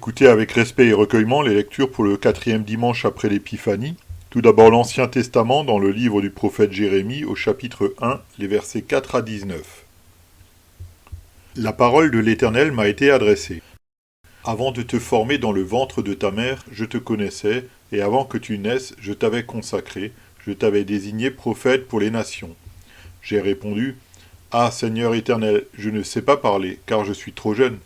Écoutez avec respect et recueillement les lectures pour le quatrième dimanche après l'Épiphanie. Tout d'abord l'Ancien Testament dans le livre du prophète Jérémie au chapitre 1, les versets 4 à 19. La parole de l'Éternel m'a été adressée. Avant de te former dans le ventre de ta mère, je te connaissais, et avant que tu naisses, je t'avais consacré, je t'avais désigné prophète pour les nations. J'ai répondu, Ah Seigneur Éternel, je ne sais pas parler, car je suis trop jeune.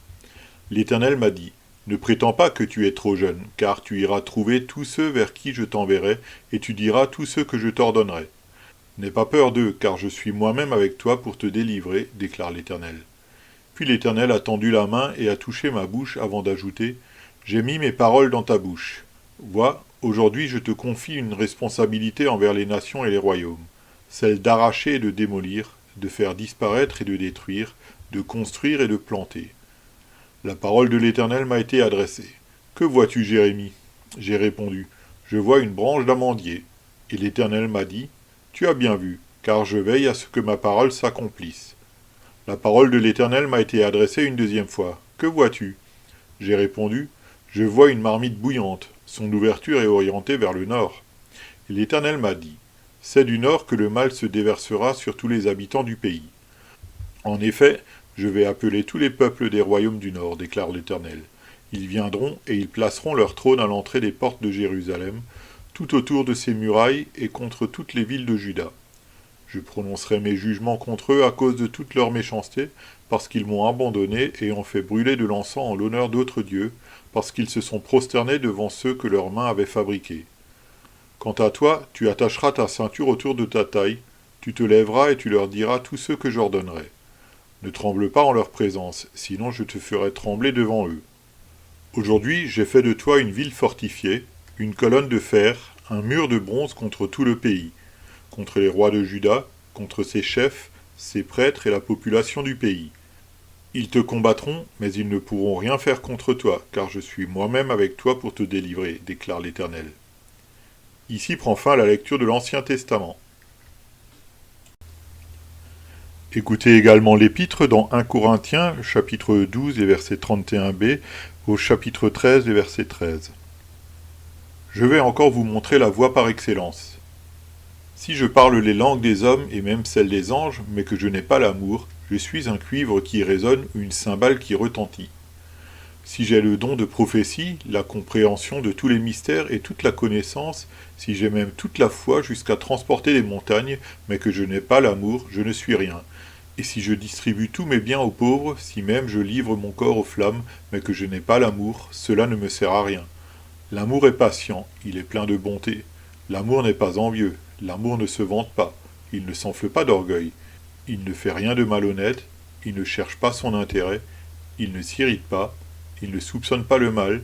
L'Éternel m'a dit, Ne prétends pas que tu es trop jeune, car tu iras trouver tous ceux vers qui je t'enverrai, et tu diras tout ce que je t'ordonnerai. N'aie pas peur d'eux, car je suis moi-même avec toi pour te délivrer, déclare l'Éternel. Puis l'Éternel a tendu la main et a touché ma bouche avant d'ajouter, J'ai mis mes paroles dans ta bouche. Vois, aujourd'hui je te confie une responsabilité envers les nations et les royaumes, celle d'arracher et de démolir, de faire disparaître et de détruire, de construire et de planter. La parole de l'Éternel m'a été adressée. Que vois-tu, Jérémie? J'ai répondu, Je vois une branche d'amandier. Et l'Éternel m'a dit, Tu as bien vu, car je veille à ce que ma parole s'accomplisse. La parole de l'Éternel m'a été adressée une deuxième fois. Que vois-tu? J'ai répondu, Je vois une marmite bouillante. Son ouverture est orientée vers le nord. Et l'Éternel m'a dit, C'est du nord que le mal se déversera sur tous les habitants du pays. En effet, je vais appeler tous les peuples des royaumes du nord, déclare l'Éternel. Ils viendront et ils placeront leur trône à l'entrée des portes de Jérusalem, tout autour de ses murailles et contre toutes les villes de Juda. Je prononcerai mes jugements contre eux à cause de toute leur méchanceté, parce qu'ils m'ont abandonné et ont fait brûler de l'encens en l'honneur d'autres dieux, parce qu'ils se sont prosternés devant ceux que leurs mains avaient fabriqués. Quant à toi, tu attacheras ta ceinture autour de ta taille, tu te lèveras et tu leur diras tout ce que j'ordonnerai. Ne tremble pas en leur présence, sinon je te ferai trembler devant eux. Aujourd'hui, j'ai fait de toi une ville fortifiée, une colonne de fer, un mur de bronze contre tout le pays, contre les rois de Juda, contre ses chefs, ses prêtres et la population du pays. Ils te combattront, mais ils ne pourront rien faire contre toi, car je suis moi-même avec toi pour te délivrer, déclare l'Éternel. Ici prend fin la lecture de l'Ancien Testament. Écoutez également l'épître dans 1 Corinthiens, chapitre 12 et verset 31b, au chapitre 13 et verset 13. Je vais encore vous montrer la voie par excellence. Si je parle les langues des hommes et même celles des anges, mais que je n'ai pas l'amour, je suis un cuivre qui résonne ou une cymbale qui retentit. Si j'ai le don de prophétie, la compréhension de tous les mystères et toute la connaissance, si j'ai même toute la foi jusqu'à transporter les montagnes, mais que je n'ai pas l'amour, je ne suis rien. Et si je distribue tous mes biens aux pauvres, si même je livre mon corps aux flammes, mais que je n'ai pas l'amour, cela ne me sert à rien. L'amour est patient, il est plein de bonté. L'amour n'est pas envieux, l'amour ne se vante pas, il ne s'enfle pas d'orgueil, il ne fait rien de malhonnête, il ne cherche pas son intérêt, il ne s'irrite pas, il ne soupçonne pas le mal,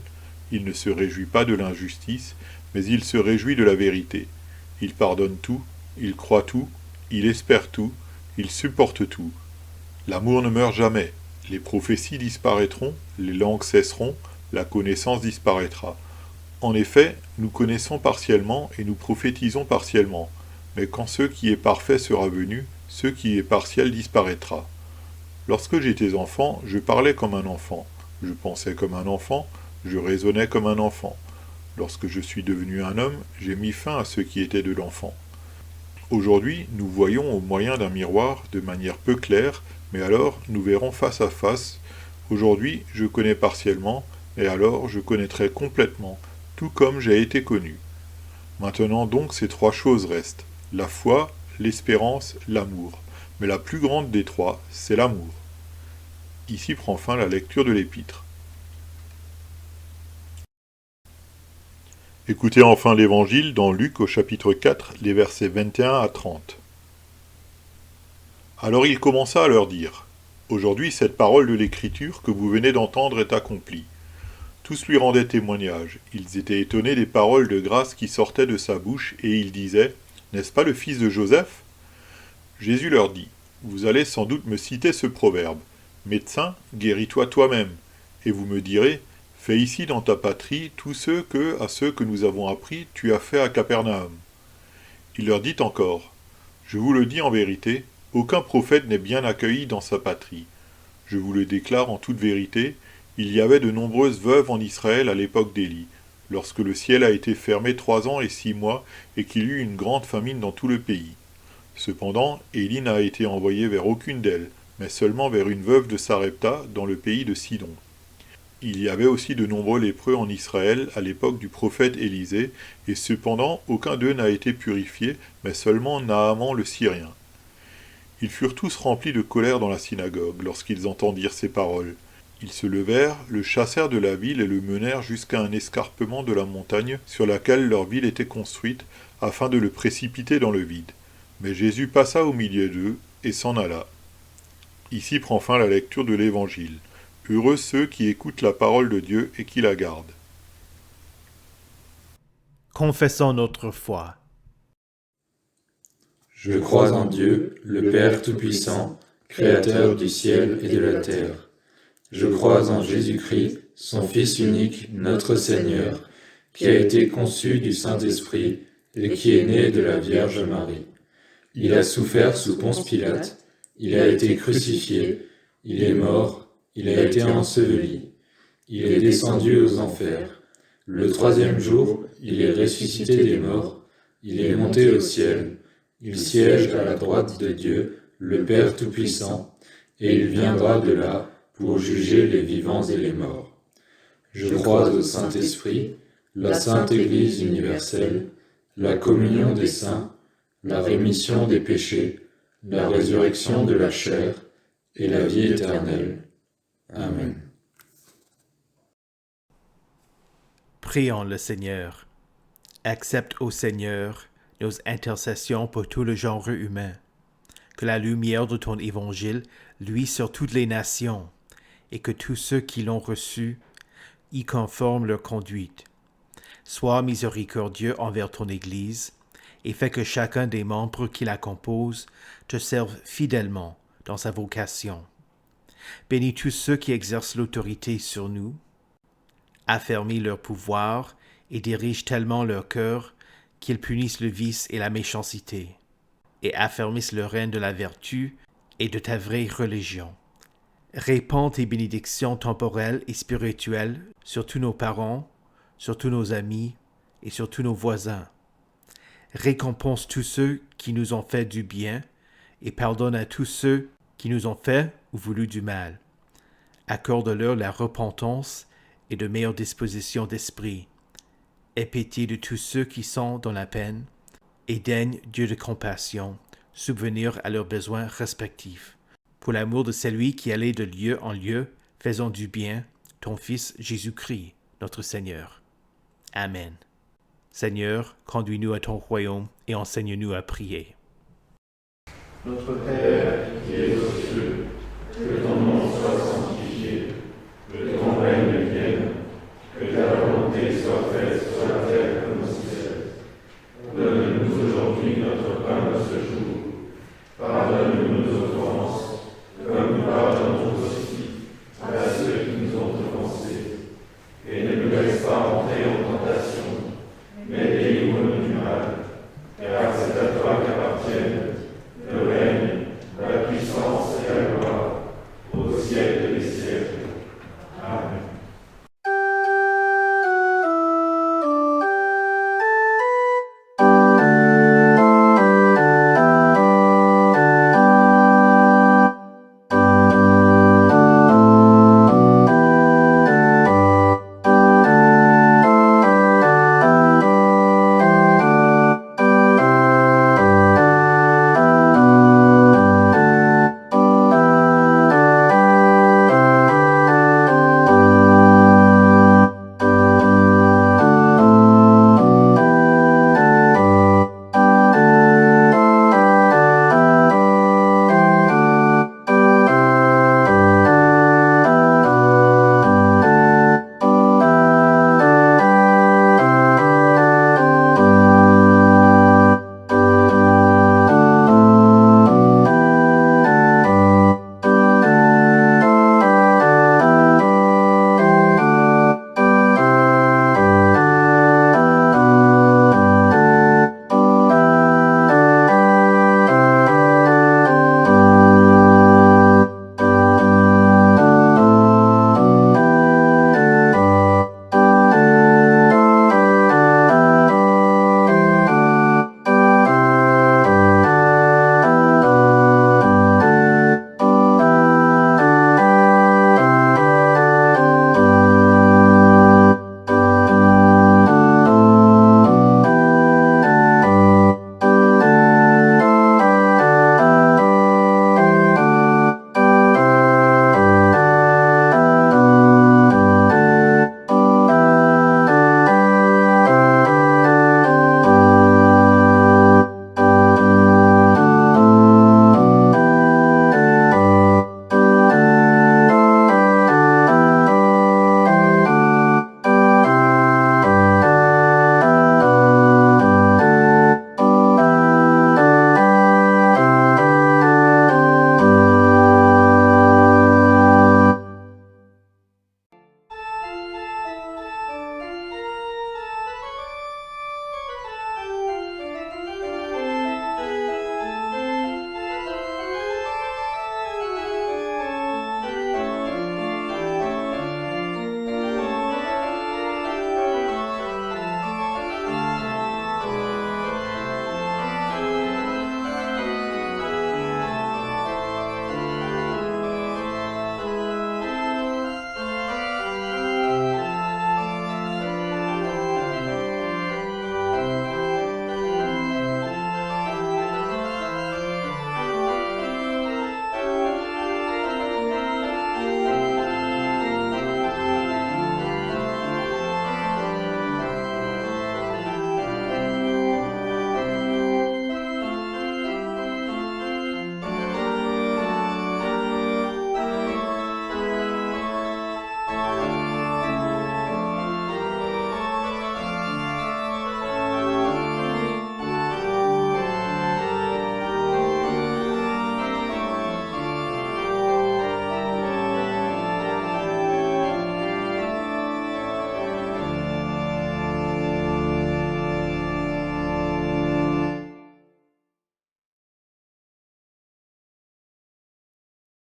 il ne se réjouit pas de l'injustice, mais il se réjouit de la vérité. Il pardonne tout, il croit tout, il espère tout, il supporte tout. L'amour ne meurt jamais. Les prophéties disparaîtront, les langues cesseront, la connaissance disparaîtra. En effet, nous connaissons partiellement et nous prophétisons partiellement. Mais quand ce qui est parfait sera venu, ce qui est partiel disparaîtra. Lorsque j'étais enfant, je parlais comme un enfant. Je pensais comme un enfant, je raisonnais comme un enfant. Lorsque je suis devenu un homme, j'ai mis fin à ce qui était de l'enfant. Aujourd'hui, nous voyons au moyen d'un miroir de manière peu claire, mais alors nous verrons face à face. Aujourd'hui, je connais partiellement, et alors je connaîtrai complètement, tout comme j'ai été connu. Maintenant donc ces trois choses restent, la foi, l'espérance, l'amour. Mais la plus grande des trois, c'est l'amour. Ici prend fin la lecture de l'épître. Écoutez enfin l'Évangile dans Luc au chapitre 4, les versets 21 à 30. Alors il commença à leur dire, « Aujourd'hui cette parole de l'Écriture que vous venez d'entendre est accomplie. » Tous lui rendaient témoignage, ils étaient étonnés des paroles de grâce qui sortaient de sa bouche, et ils disaient, « N'est-ce pas le fils de Joseph ?» Jésus leur dit, « Vous allez sans doute me citer ce proverbe, « Médecin, guéris-toi toi-même » et vous me direz, fais ici dans ta patrie tout ce que, à ceux que nous avons appris, tu as fait à Capernaum. Il leur dit encore, je vous le dis en vérité, aucun prophète n'est bien accueilli dans sa patrie. Je vous le déclare en toute vérité, Il y avait de nombreuses veuves en Israël à l'époque d'Élie, lorsque le ciel a été fermé 3 ans et 6 mois, et qu'il y eut une grande famine dans tout le pays. Cependant, Élie n'a été envoyé vers aucune d'elles, mais seulement vers une veuve de Sarepta, dans le pays de Sidon. Il y avait aussi de nombreux lépreux en Israël à l'époque du prophète Élisée, et cependant aucun d'eux n'a été purifié, mais seulement Naaman le Syrien. Ils furent tous remplis de colère dans la synagogue, lorsqu'ils entendirent ces paroles. Ils se levèrent, le chassèrent de la ville et le menèrent jusqu'à un escarpement de la montagne sur laquelle leur ville était construite, afin de le précipiter dans le vide. Mais Jésus passa au milieu d'eux et s'en alla. Ici prend fin la lecture de l'Évangile. Heureux ceux qui écoutent la parole de Dieu et qui la gardent. Confessons notre foi. Je crois en Dieu, le Père Tout-Puissant, Créateur du ciel et de la terre. Je crois en Jésus-Christ, son Fils unique, notre Seigneur, qui a été conçu du Saint-Esprit et qui est né de la Vierge Marie. Il a souffert sous Ponce Pilate, il a été crucifié, il est mort, il a été enseveli, il est descendu aux enfers. Le troisième jour, il est ressuscité des morts, il est monté au ciel, il siège à la droite de Dieu, le Père Tout-Puissant, et il viendra de là pour juger les vivants et les morts. Je crois au Saint-Esprit, la Sainte Église universelle, la communion des saints, la rémission des péchés, la résurrection de la chair et la vie éternelle. Amen. Prions le Seigneur. Accepte, ô Seigneur, nos intercessions pour tout le genre humain. Que la lumière de ton évangile luise sur toutes les nations, et que tous ceux qui l'ont reçu y conforment leur conduite. Sois miséricordieux envers ton Église, et fais que chacun des membres qui la composent te serve fidèlement dans sa vocation. Bénis tous ceux qui exercent l'autorité sur nous, affermis leur pouvoir et dirige tellement leur cœur qu'ils punissent le vice et la méchanceté, et affermissent le règne de la vertu et de ta vraie religion. Répands tes bénédictions temporelles et spirituelles sur tous nos parents, sur tous nos amis et sur tous nos voisins. Récompense tous ceux qui nous ont fait du bien et pardonne à tous ceux qui nous ont fait ou voulu du mal. Accorde-leur la repentance et de meilleures dispositions d'esprit. Aie pitié de tous ceux qui sont dans la peine, et daigne, Dieu de compassion, subvenir à leurs besoins respectifs. Pour l'amour de celui qui allait de lieu en lieu, faisant du bien, ton Fils Jésus-Christ, notre Seigneur. Amen. Seigneur, conduis-nous à ton royaume et enseigne-nous à prier. Notre Père, qui es aux cieux,